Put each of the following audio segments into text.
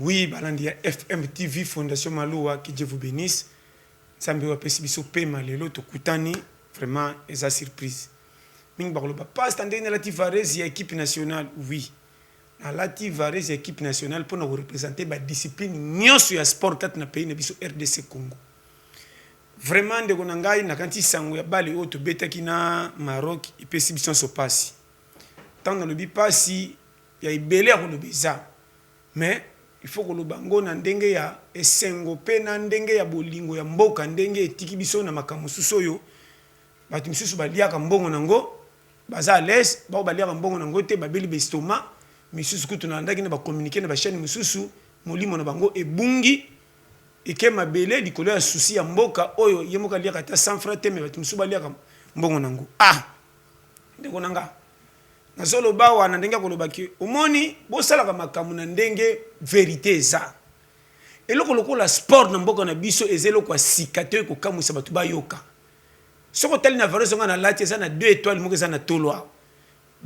Oui, balandi FMTV Fondation Maloua, que Dieu vous bénisse. Sambi wa pesi biso pema lelo to kutani vraiment eza surprise. Ming bakoloba pas standé na lati varese ya équipe nationale. Oui. Na lati varese ya équipe nationale pour nous représenter ba discipline nyonso ya sport kat na pays na biso RDC Congo. Vraiment ndeko na ngai na kanti sango ya bale o to betaki na Maroc ipesi biso so pasi. Tant dans le bi pasi ya ibele ko le biza. Mais il faut que le bango na ndenge ya esengo pe na ndenge ya bolingo ya mboka ndenge etiki biso na makambo susoyo batu misusu baliaka mbongo nango baza à l'aise ba baliaka mbongo nango te babeli bestoma misusu kutu na ndaki na ba communiquer na ba chaîne misusu molimo na bango ebungi ekema bele likolo ya souci ya mboka oyo yemoka liaka ta 100 francs te me batu misusu baliaka mbongo nango ndeko nanga nazolo bawa na ndenge koloba ki omoni bosalaka makambo na ndenge vérité za eloko lokola sport na mboka na biso ezelo kwa sikate ko kamusa batu bayoka soko tali na valeur zonga na lati za na 2 étoiles moko za na tolwa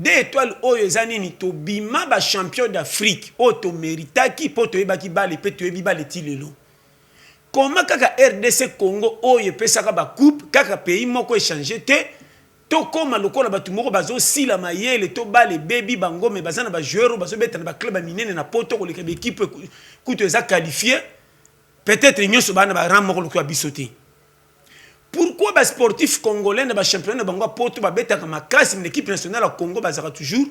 2 étoiles oyo za nini to bima ba champion d'Afrique o to méritaki po to yebaki bale pe to yebi bale tilelo koma kaka RDC Congo oyo pesaka ba coupe kaka pays moko échanger te to koma lokola batu moko bazo sila mayele to bale baby bango me bazana ba joueur bazo betana ba club minene na poto ko leka équipe kuto eza qualifié peut-être nyoso bana ba ram moko lokola bisoté. Pourquoi ba sportif congolais na ba championnat bango poto ba betaka makasi na équipe nationale à Congo bazaka toujours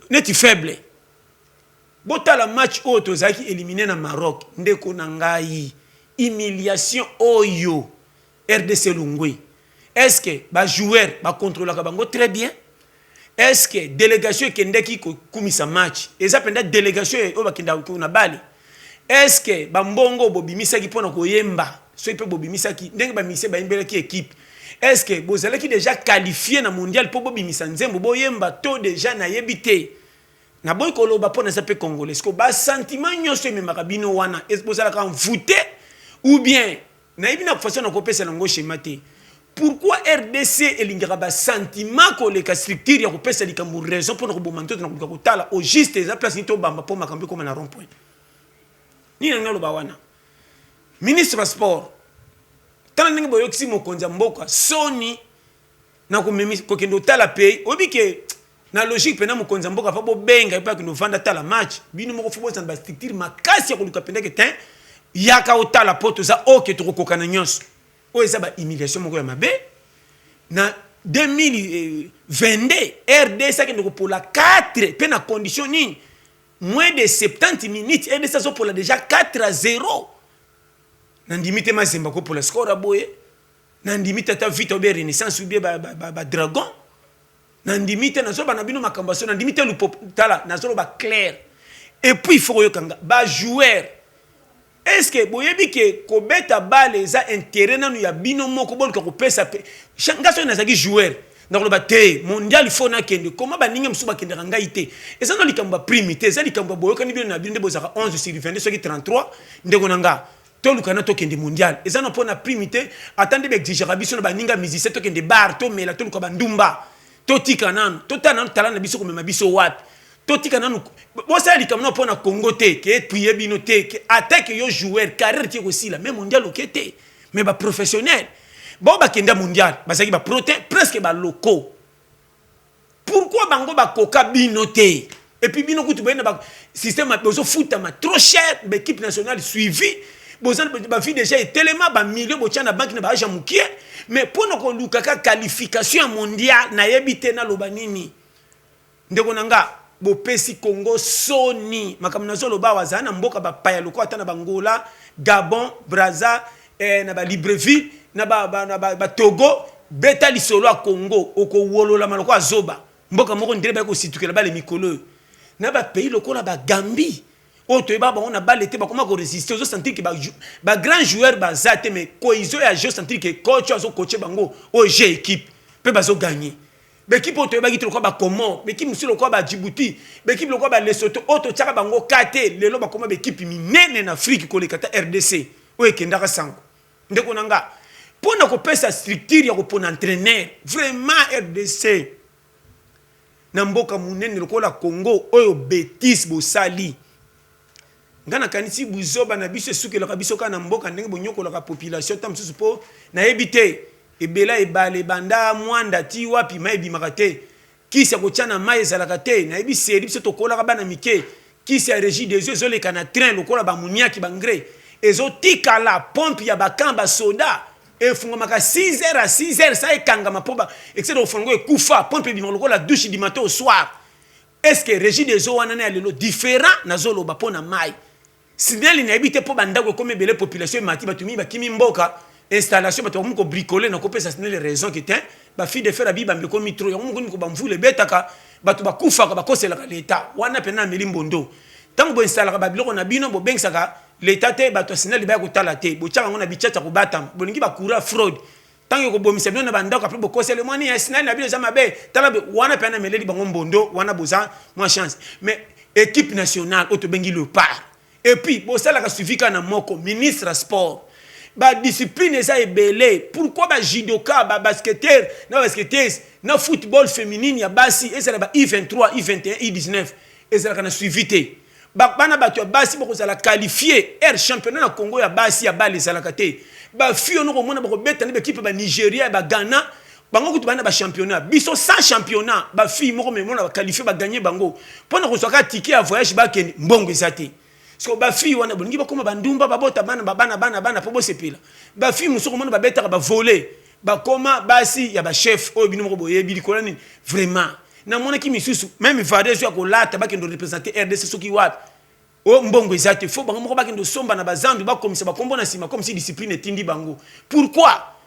neti faible. Bota la match auto zaki éliminé na Maroc ndeko na ngai humiliation oyo RDC Lungwe. Est-ce que les joueurs contrôlent le bango très bien? Est-ce que la délégation qui est kumisa match? Est-ce que la délégation qui est bali? Est-ce que les mbongo bobimisa qui pona koyemba? Soit peut bobimisa qui ndenge ba mise ba imbele ki équipe. Est-ce que vous allez qui déjà qualifié na mondial pour bobimisa nzembo boyemba to déjà na yebité? Na boy koloba pona ça peut congolais. Est-ce que ba sentiment nyonso memaka bino wana? Est-ce que vous allez quand voter ou bien na ibina façon na kopesa nango schéma te? Pourquoi RDC et l'ingaba sentiment que les structures y a coupé c'est likambu raison pour nous remonter dans le côté au juste les places ni to bamba pour makambi comme na rond point ni na ngalo bawana ministre wa sport tala ndenge boyoksi mokonza mboka soni na ko memi ko kendo tala pays obike na logique pena mokonza mboka fa bo benga pa que nous vanda tala match bino moko football sans ba structure makasi ya ko luka penda que tin yaka otala poto za oke to kokana nyonso. Oye ça ba humiliation moko ya mabe na 2022 RDC qui pour la 4 pe na condition ni moins de 70 minutes RDC so pour la déjà 4-0 na ndimite mazemba ko pour la score aboye na ndimite ta vite obe renaissance ou bien ba dragon na ndimite na so ba na bino makambaso na ndimite lupo tala na so ba clair et puis il faut yokanga ba joueur. Est-ce que boyebi ke kobeta bale za intérêt nanu ya bino moko bol ko pesa pe changaso na zaki joueur na ko bate mondial faut na kende comment ba ninga msuba kende ranga ite eza no likamba primité eza likamba boyoka ni bino na bino bozaka 11 sur 22 soki 33 ndeko nanga to lukana to kende mondial eza no pona primité attendez be exigera biso na ba ninga musicien to kende bar to mela to lukaba ndumba to tika nanu to tana talana biso ko mema biso wapi totika nanu bosa likamna pona Congo te ke prier bino te ke attaque yo joueur carrière ti aussi la même mondial okete mais ba professionnel bon ba kenda mondial basaki ba proté presque ba locaux pourquoi bango ba koka bino te et puis bino kutu bena ba système bozo foot ma trop cher ba équipe nationale suivi boza ba fi déjà tellement ba milieu bo tchana banque na ba aja mukie mais pona ko lukaka qualification mondiale na yebite na lobanini ndeko nanga bopesi Congo soni makamna zolo ba wazana mboka ba paya loko atana bangola Gabon Brazza na ba Libreville na ba Togo beta lisolo a Congo oko wolola maloko azoba mboka moko ndire ba ko situkela ba le mikolo na ba pays loko na ba Gambie oto eba ba on a balete ba comment ko résister ozo sentir que ba grand joueur ba zate mais cohésion ya jeu sentir que coach azo coacher bango o jeu équipe pe bazo gagner. L'équipe auto ba gitlo ko ba Comore, l'équipe musilo ko ba Djibouti, l'équipe loko ba Lesotho, auto tchaka bango kate, lelo ba koma ba équipe minene na Afrique ko le kata RDC. O ekendaka sango. Ndeko nanga. Pona ko pesa structure ya ko pona entraîneur, vraiment RDC. Na mboka munene lokola Congo oyo bêtise bo sali. ngana kanisi buzoba na biso esukelaka biso kaka na mboka ndenge bonyokolaka population ta mosusu mpo nayebi te ebela ebale banda mwanda ti wapi mai ebimaka te kisi ya kotya na mai ezalaka te nayebi seri biso tokolaka bana mike kisi ya régie des yeux ezoleka na train lokola bamuniaki bangre ezotikala pompe ya bakamba soda efungwamaka 6h à 6h sa ekangama mpo excès d'ofongo ekufa pompe ebimaka lokola douche du matin au soir. Est-ce que régie des eaux wana na lelo différent nazoloba mpo na mai sineli nayebi te mpo bandako ekomi ebele population emati bato mingi bakimi mboka installation bato bakomi kobricole na kopesa sineli raison ke te bafille de fer abi bambi ekomi tro yango mokomi kobamvula ebetaka bato bakufaka bakoselaka leta wana mpena ameli mbondo ntango boinstallaka babiloko na bino bobengisaka leta te bato ya sineli baya kotala te botyaka yango na bichacha kobatama bolingi bakura fraude tango ekobomisa bino na bandako apres bokosele mwani ya sineli na bino eza mabe tala wana mpena ameleli bango mbondo wana boza mwa chance mais équipe nationale oyo tobengi leopard. Et puis, bosalaka suivi kana moko ministre sport. Ba discipline eza ebele. Pourquoi ba judoka, ba basketteur, na basketteuse, na football féminine ya basi ezala ba I23, I21, I19 ezala kana suivi te. Ba bana bato ya basi boko zala qualifier championnat na Congo ya basi ya bali ezala kate. Ba fio no komona bako beta ni équipe ba Nigeria ba Ghana bango kutu bana ba championnat. Biso sans championnat, ba fille moko memona ba qualifier ba gagner bango. Pona ko soka ticket ya voyage ba ken mbongo ezate. So ba fille wana bolingi bakoma bandumba babota bana po bosepela ba fille musoko mona babetaka ba voler bakoma basi ya ba chef oyo bino moko boyebi likola nini vraiment na mona ki misusu même Vades ya kolata bakendo représenter RDC soki wapi o mbongo ezate fo bango moko bakendo somba na bazambi bakomisa bakombo na sima comme si discipline etindi bango. Pourquoi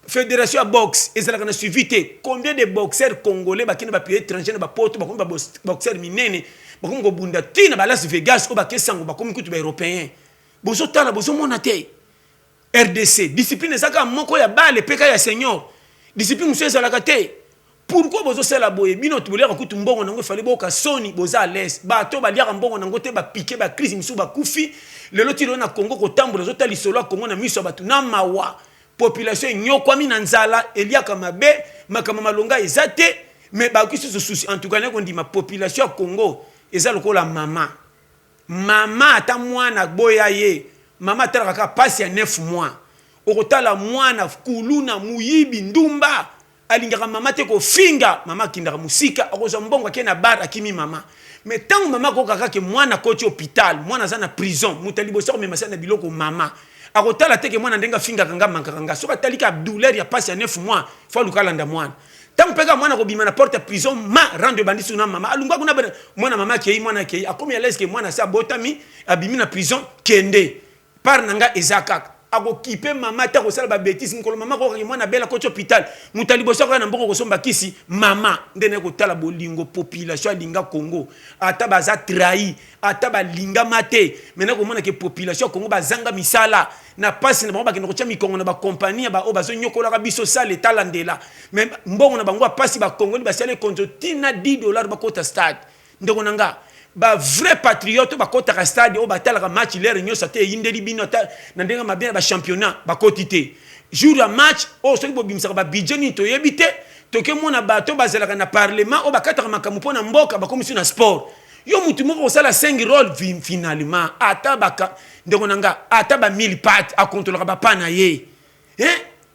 fédération ya boxe ezalaka na suivi te? Combien de boxeurs congolais bakende ba pays étranger na ba poto bakomi ba boxeurs minene bakomi kobunda tina ba Las Vegas o bakesango bakomi kutu ba européen bozo tala bozo mona te. RDC discipline ezaka moko ya bale peka ya senior discipline muso ezalaka te. Pourquoi bozo sala boye bino tuboleka kutu mbongo nango fali boka soni boza à l'aise bato baliaka mbongo nango te ba piquer ba crise muso ba kufi lelo tiro na Congo ko tambola zo tali solo Congo na miso batu na mawa population nyokwami na nzala eliaka mabe makama malonga ezate mais ba kisu souci en tout cas ne ma population ya Congo eza lokola mama ata mwana boya ye mama talaka ka passe ya 9 mois okotala mwana kuluna muyibi ndumba alingaka mama te ko finga mama kindaka musika akoza mbongo ke na bar akimi mama mais tant mama ko kaka ke mwana ko hôpital mwana za na prison mutali bosa me masana biloko mama akotala te ke mwana ndenga finga kanga mankanga soka talika douleur ya passe ya 9 mois faut lukalanda mwana tant peka mwana ko bima na porte prison ma rendre bandit na mama alunga kuna mwana mama kei mwana kei akomi à l'aise ke mwana sa botami abimi na prison kende par nanga ezaka akokipe mama ta ko sala ba bêtise ngolo mama ko mwana bela ko hôpital mutali bosa ko na mboko ko somba kisi mama ndene ko tala bolingo population linga Congo ata baza trahi ata ba linga mate mena ko mona ke population Congo bazanga misala na pasi na bango bakende kotia mikongo na ba compagnie ba o bazo nyokola ka biso sala etalandela mais mbongo na bango pasi ba Congo ni basale konzo tina $10 bakota stade ndeko nanga ba vrai patriote bakota stade o batala ka match l'air nyosa te yindeli bino ta na ndenga mabia ba championnat bakotite jour ya match o soki bobimisa ba budget ni to yebite to ke mona bato bazela na parlement o bakata makamu pona mboka bakomisi na sport yo mutu moko sala 5 rôle finalement ata baka ndeko nanga ata ba 1000 pat a contrôler ba pana ye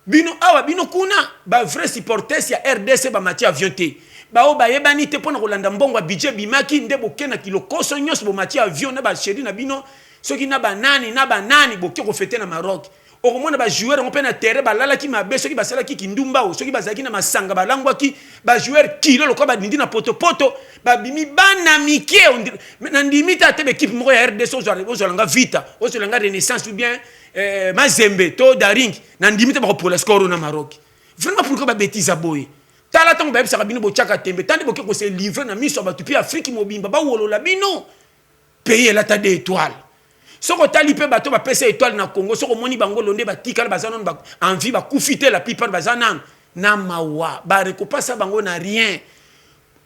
bino awa bino kuna ba vrai supporters ya RDC ba mati avion te ba o ba yebani te pona kolanda mbongo a budget bimaki ndebo kena kilo koso nyos bo mati avion na ba chéri na bino soki na banani boke ko fêter na Maroc o komona ba joueur on pe na terrain ba lala ki mabe soki ba sala ki kindumba o soki ba zaki na masanga ba langwa ki ba joueur kilo lokwa ba ndindi na poto ba bimi bana mike na ndimita te be équipe moko ya RDC ozolanga vita ozolanga renaissance ou bien mazembe to daring na ndimita ba pour le score na Maroc vraiment pourquoi ba bêtise boy tala tango ba bisa bino bo chaka tembe tande boke ko se livrer na miso ba tupi Afrique mobimba ba wolola bino pays la ta des étoiles soko tali pe bato ba pesa étoile na Congo soko moni bango londe ba tikala bazanon ba envie ba kufite la plupart bazanan na mawa ba rekopasa bango na rien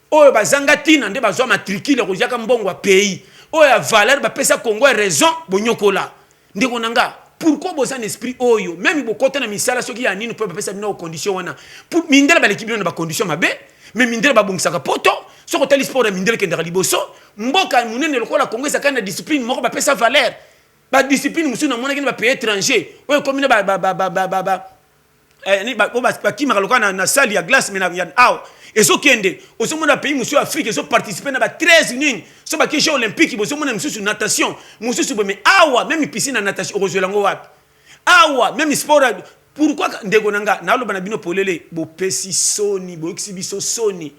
oyo bazanga tina nde bazwa matricule ko jaka mbongo wa pays oyo ya valeur ba pesa Congo raison bonyokola ndeko nanga pourquoi boza esprit oyo même bokota na misala soki ya nini pe ba pesa bino condition wana pour mindela ba l'équipe na ba condition mabe mais mindela ba bongisaka poto soko tali sport ya mindela kendaka liboso mboka munene lokola Congo ça kana discipline moko ba pesa valeur ba discipline musu na mona kini ba pays étranger oyo comme na ba kimaka lokola na salle ya glace mais na ya aw ezo kende ozo mona pays musu Afrique ezo participer na ba 13 nini so ba jeux olympique bozo mona musu natation musu mais awa même piscine na natation ozolango wapi awa même sport pourquoi ndeko nanga na lo bana bino polele bo pesi soni bo exhibition soni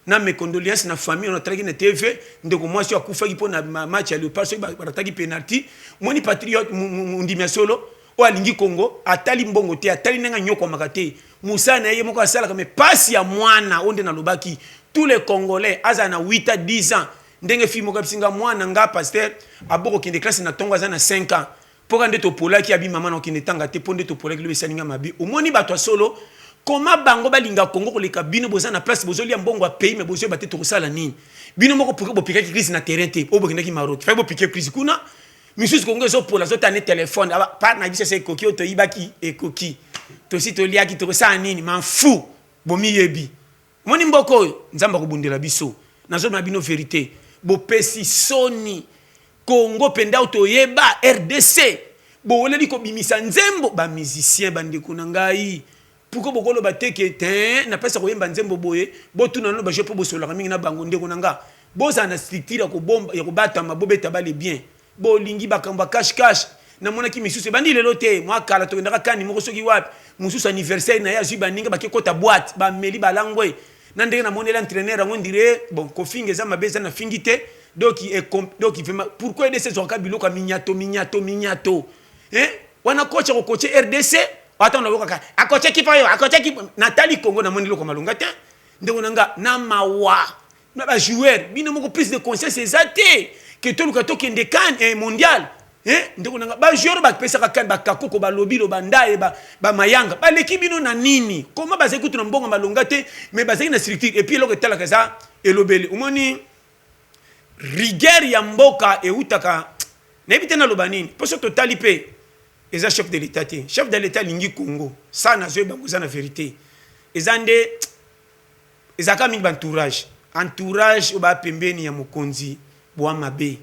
na mes condoléances na famille on a traqué na TV ndeko moi si akufa ki pona match ya Léopard so ba rataki penalty moni patriote ndimia solo o alingi Congo atali mbongo te atali nanga nyoko makate Moussa na ye moko asala comme passe ya mwana onde na lobaki tous les Congolais aza na 8 à 10 ans ndenge fi moko bisinga mwana nga pasteur aboko kinde classe na tongo aza na 5 ans pour ande to pola ki abi mama na kinde tanga te ponde to pola ki lobe saninga mabi omoni bato solo comment bango balinga Congo ko leka bino boza na place bozoli mbongo a pays mais bozo baté to sala nini bino moko pour bo piquer crise na terrain te o bokende ki Maroc fa bo piquer crise kuna misus Congo zo pola zo tane téléphone aba pa na gise se koki to ibaki e koki to si to liaki to sala nini man fou bomi yebi moni mboko nzamba ko bundela biso nazo na bino vérité bo pesi soni Congo penda otoyeba RDC bo oleli ko bimisa nzembo ba musicien bandeko na ngai pourquoi bokolo bateke te na pesa ko yemba nzembo boye botuna no ba je po bosola mingi na bango ndeko na nga boza na structure ko bomba ya ko batama bobeta bale bien bo lingi bakamba cash na mona ki misusu bandi lelo te moi kala to ndaka kani moko soki wapi mususu anniversaire na ya zuba ninga bakekota boîte ba meli balangwe na ndenge na monela entraîneur ngo ndire bon ko finge za mabeza na fingite donc il fait pourquoi RDC zoka biloko minyato wana coach ko coach RDC attends na boka a coach kipa yo a coach kipa Nathalie Congo na moni loko malunga te ndeko nanga na mawa na ba joueur bino moko prise de conscience exacte que to luka to kende kan mondial ndeko nanga ba joueur ba pesa ka kan ba kakoko ba lobilo ba ndaye ba mayanga ba l'équipe bino na nini comment ba zekutu na mbongo malunga te mais ba zeki na structure et puis loko tala kaza elobele umoni rigueur ya mboka e utaka na ebite na lobanini poso totali pe eza chef de l'état te chef de l'état lingi Congo ça na zo bango za na vérité ezande ezaka mingi entourage oba pembeni ya mokonzi bwa mabe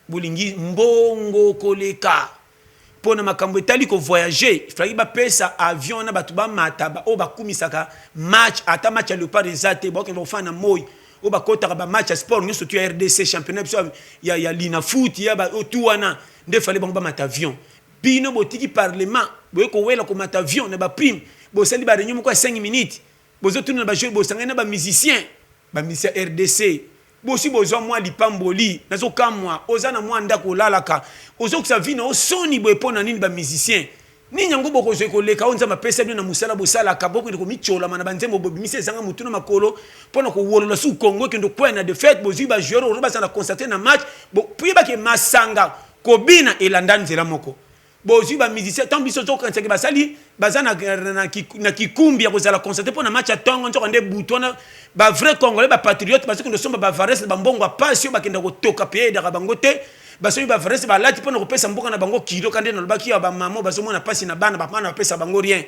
bolingi mbongo koleka pona makambo etali ko voyager fallait ba pesa avion na batu ba mata ba o ba kumisaka match ata match ya Léopard ezate ba ko fana moy o ba kota ba match sport nous surtout RDC championnat ya lina foot ya ba tout wana nde fallait ba mata avion bino botiki parlement boye ko wela ko mata avion na ba prime bo sali ba réunion ko 5 minutes bozo tuna ba joueur bo sangana ba musicien RDC bosi bozo mwa lipamboli nazo kamwa ozana mwa ndako lalaka ozo kusa vino osoni boye pona nini ba musicien ni nyango boko zo ko leka onza mapesa bino na musala bosala kaboko ko michola mana banzembo bobi mise zanga mutuna makolo pona ko wolola su Congo kendo kwena de fête bozi ba joueur o ba sana constater na match bo puis ba ke masanga kobina elandani zela moko bozi ba musicien tant biso zo kan ba sali bazana na kikumbi ya kozala constater pona match atongo nzo kande butona ba vrai congolais ba patriote parce que nous sommes ba vares ba mbongo passion ba kenda ko toka pe da bangote baso ba vares ba lati pona ko pesa mboka na bango kilo kande na lobaki ya ba mamo baso mona pasi na bana ba mana pesa bango rien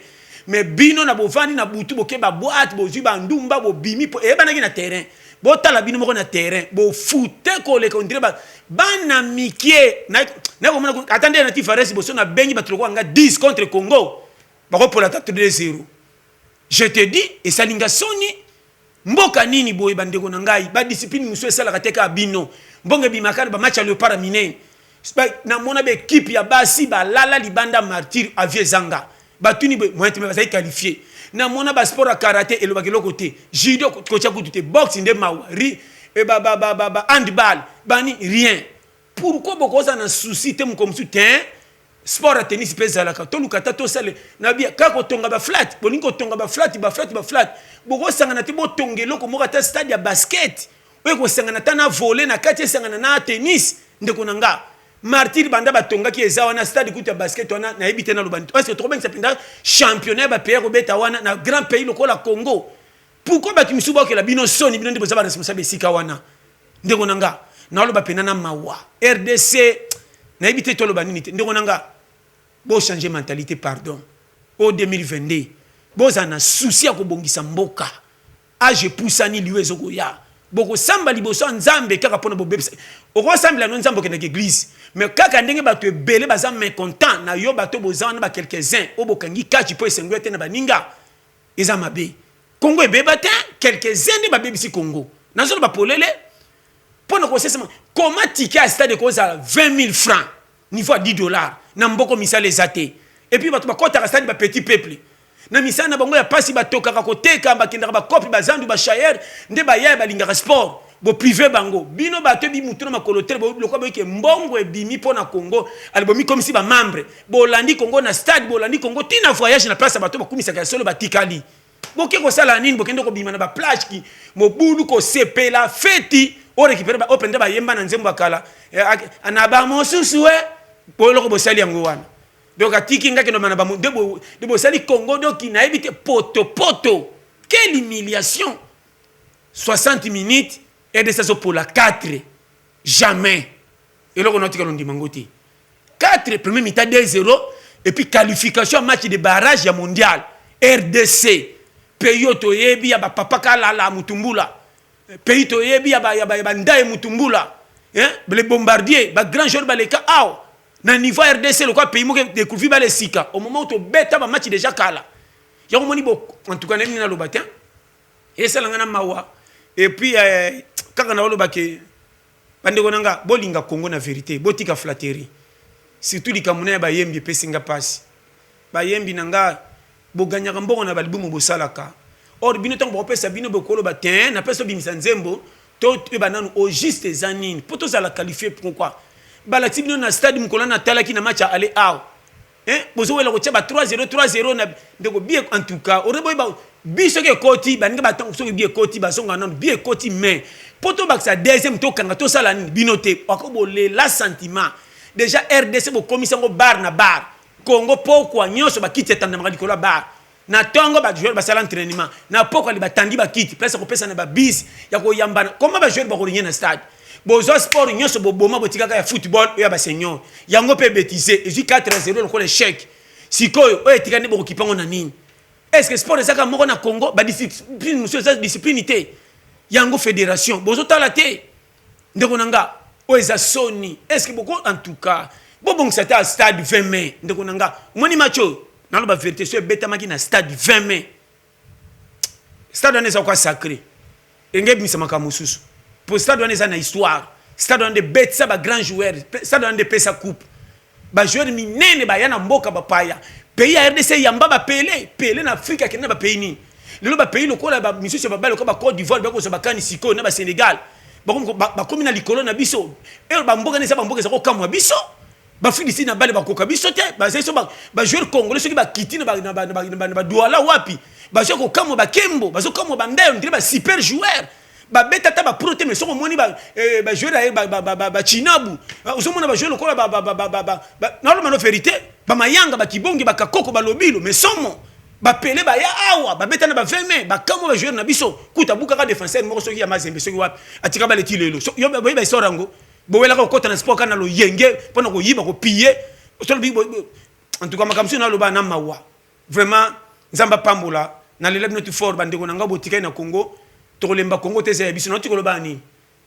mais bino na bovani na butu boke ba boîte bozi ba ndumba bo bimi po e bana ki na terrain bo tala bino moko na terrain bo foute ko le ko ndire ba bana mikie na ko mona attendez na ti vares boso na bengi ba tuloko nga 10 contre Congo ba ko pour la tête de 0 je te dis et salinga soni mboka nini boye bandeko na ngai ba discipline muso esala kateka bino mbonge bimakana ba match ya Léopard mine na mona be équipe ya basi ba lala libanda martyr avie zanga batuni be moyete ba sai qualifier na mona ba sport ya karaté et le bakelo côté judo kocha kutu boxe nde mawari e ba handball bani rien pourquoi bokoza na souci te mkomsu te sport à tennis pesa la ka to lukata to sale na bia kako tonga ba flat bolingo tonga ba flat boko sangana ti bo tongelo ko mokata stade ya basket we ko sangana ta na volley na kati sangana na tennis ndeko nanga martyr banda ba tonga ki eza wana stade kuta basket wana na ebite na lobani parce que trop bien ça pinda championnat ba pays robeta wana na grand pays lokola Congo pourquoi ba kimisuba ke la bino soni bino ndebo za ba responsable sika wana ndeko nanga na loba pena na mawa RDC na ebite to lobani nite ndeko nanga bo changer mentalité pardon au 2022 boza na souci ya kobongisa mboka age poussani liwe zoko ya boko samba liboso nzambe kaka pona bo bebisa oko samba la nzambe ke na église mais kaka ndenge bato ebele baza mécontent na yo bato bozana ba quelques-uns obokangi kachi po esengo ete na baninga eza mabe Congo ebeba te quelques-uns ba bebisi Congo nazo ba polele pona ko sesema comment ticket à stade ko za 20 000 francs niveau à 10 dollars na mboko misala ezate et puis bato ba kota stade ba petit peuple na misana bango ya pasi batokaka koteka bakendaka bakopi bazandu bashayer nde baye balingaka sport bo privé bango bino bato bi mutu na makolotere bo lokwa boyeke mbongo ebimi pona Congo alibomi comme si ba membre bo landi Congo na stade bo landi Congo tina voyage na place bato bakumisaka solo batikali boke ko sala nini bokende ko bima na ba plage ki mobulu ko sepela feti o récupérer ba open ba yemba na nzembo akala ana ba mosusu bo loko bo sali yango wana. Donc, à Tikinga, de Bossali Congo, donc il n'a évité poto. Quelle humiliation! 60 minutes et de ça pour la 4. Jamais. Et là, on a dit qu'on dit Mangoti. 4, premier mi-temps 2-0. Et puis, qualification, match de barrage mondial. RDC. Pays Otoyebi, yaba papa Kalala Mutumbula. Pays Otoyebi, yaba Ndaye Mutumbula. Les bombardiers, les grands joueurs, les cas. Na niveau RDC le quoi pays mo découvrir ba les sika au moment où to beta ba match déjà kala ya ko moni bo en tout cas nani na lobatin et ça ngana mawa et puis kaka na loba ke bande konanga bolinga Congo na vérité botika flatterie surtout likamuna ba yembi pesinga passe ba yembi nanga bo ganyaka mbongo na balibumu bo salaka or bino tango bo pesa bino bo kolo batin na pesa bimisa nzembo to ba nanu au juste zanine poto za la qualifier pourquoi balati bino na stade mukolo na talaki na match aller out bozo wela ko tshaba 3-0 na ndeko bien en tout cas orebo ba biso ke koti baninga batango so ke bien koti basonga non bien koti mais poto baksa deuxième to kanga to sala ni binote akobo la sentiment déjà RDC bo komisa ngo bar na bar Congo pokwa nyonso bakiti etanda makadikola bar na tongo ba joueur ba sala entraînement na pokwa li batandi bakiti place ko pesa na ba bis ya ko yambana comment ba joueur ba ko rien na stade bozo sport nyonso boboma botikaka ya football ya ba senior yango pe bêtiser et 4-0 le ko l'échec sikoyo o etikani boko kipango na nini est-ce que sport ezaka moko na Congo ba discipline monsieur ça disciplinité yango fédération bozo talaté ndeko nanga o eza soni est-ce que boko en tout cas bobong c'était à stade 20 mai ndeko nanga moni macho na lo ba vérité so beta maki na stade 20 mai stade on est quoi sacré engeb misamaka mususu pour stade on est na histoire stade on de bête ça ba grand joueur stade on de pesa coupe ba joueur minene ba yana mboka ba paya pays ya RDC yamba ba Pelé na Afrique kena ba pays ni lelo ba pays lokola ba misusu ba balo ko ba Côte d'Ivoire ba ko so ba kani siko na ba Sénégal ba komi na likolo na biso e ba mboka ne sa ba mboka za ko kamwa biso ba Fidisi na bale ba koka biso te ba zeso ba joueur congolais soki ba kiti na ba Douala wapi ba zo ko kamwa ba Kembo ba zo kamwa ba Ndayo ndire ba super joueur ba beta ta ba proté mais soko moni ba joueur ba Chinabu ozo mona ba joueur lokola ba normalement vérité ba mayanga ba kibongi ba kakoko ba lobilo mais somo ba Pelé ba ya awa ba beta na ba 20 mai ba kamo ba joueur na biso kuta buka ka défenseur moko soki ya mazembe soki wapi atika ba leti lelo yo ba isorango bo wela ka kota na sport kana lo yenge pona ko yiba ko piller en tout cas makamso na lo ba na mawa vraiment nzamba pambola na lela bino fort ba ndeko nanga botika na Congo tolemba Congo te za biso noti koloba ni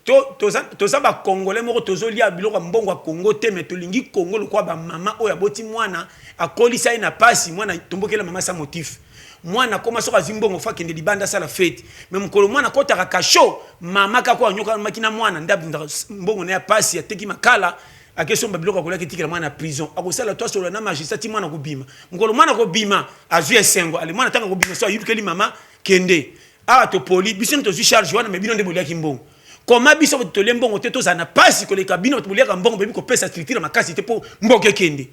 to za ba congolais moko tozolia biloko mbongo ya Congo te mais tolingi Congo lokwa ba mama oya boti mwana akolisa ina pasi mwana tombokela mama sa motif mwana koma soka zimbongo fa kende libanda sala fête mais mukolo mwana kota ka kasho mama ka ko nyoka makina mwana ndabinda mbongo na ya pasi ateki makala akeso babiloko kola kitikela mwana prison akosala to solo na magistrat ti mwana ko bima mukolo mwana ko bima azu esengo ale mwana tanga ko bima so ayukeli mama kende a to poli biso to zu charge wana me bino nde bolia kimbongo koma biso to lembongo te to zana pasi ko le kabino to bolia ka mbongo bebi ko pesa structure makasi te po mboke kende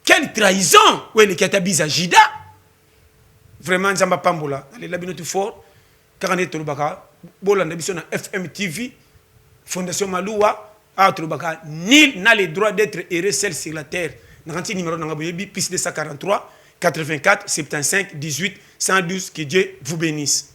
quelle trahison ouais le katabiza jida vraiment nzamba pambola ale la bino tu fort karane to lubaka bolanda biso na FM TV Fondation Maluwa a to lubaka nul n'a le droit d'être erré seul sur la terre na kanti numéro na ngaboyebi plus 243 84 75 18 112 que Dieu vous bénisse.